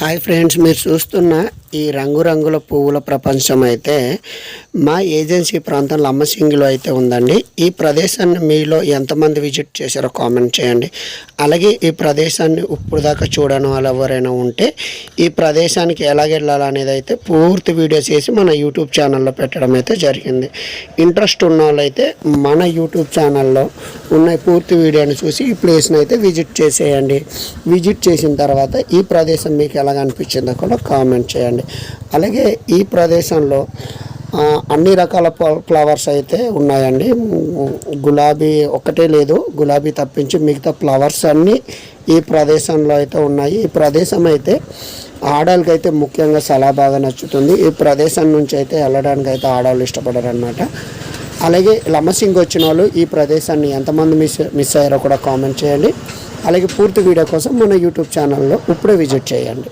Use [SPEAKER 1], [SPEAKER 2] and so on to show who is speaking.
[SPEAKER 1] Hi friends, మీరు చూస్తున్న ఈ రంగురంగుల పువ్వుల ప్రపంచం అయితే మా ఏజెన్సీ ప్రాంతం లంబసింగిలో అయితే ఉందండి. ఈ ప్రదేశాన్ని మీలో ఎంతమంది విజిట్ చేశారో కామెంట్ చేయండి. అలాగే ఈ ప్రదేశాన్ని ఇప్పుడు దాకా చూడని వాళ్ళు ఎవరైనా ఉంటే ఈ ప్రదేశానికి ఎలాగ వెళ్ళాలనేది అయితే పూర్తి వీడియో చేసి మన యూట్యూబ్ ఛానల్లో పెట్టడం అయితే జరిగింది. ఇంట్రెస్ట్ ఉన్న వాళ్ళైతే మన యూట్యూబ్ ఛానల్లో ఉన్న పూర్తి వీడియోని చూసి ఈ ప్లేస్ని అయితే విజిట్ చేసేయండి. విజిట్ చేసిన తర్వాత ఈ ప్రదేశం మీకు ఎలాగ అనిపించిందో కూడా కామెంట్ చేయండి. అలాగే ఈ ప్రదేశంలో అన్ని రకాల ఫ్లవర్స్ అయితే ఉన్నాయండి. గులాబీ ఒక్కటే లేదు, గులాబీ తప్పించి మిగతా ఫ్లవర్స్ అన్నీ ఈ ప్రదేశంలో అయితే ఉన్నాయి. ఈ ప్రదేశం అయితే ఆడవాళ్ళకైతే ముఖ్యంగా చాలా బాగా నచ్చుతుంది. ఈ ప్రదేశం నుంచి అయితే వెళ్ళడానికి అయితే ఆడవాళ్ళు ఇష్టపడరు అనమాట. అలాగే లంబసింగి వచ్చిన వాళ్ళు ఈ ప్రదేశాన్ని ఎంతమంది మిస్ అయ్యారో కూడా కామెంట్ చేయండి. అలాగే పూర్తి వీడియో కోసం మన యూట్యూబ్ ఛానల్లో ఇప్పుడే విజిట్ చేయండి.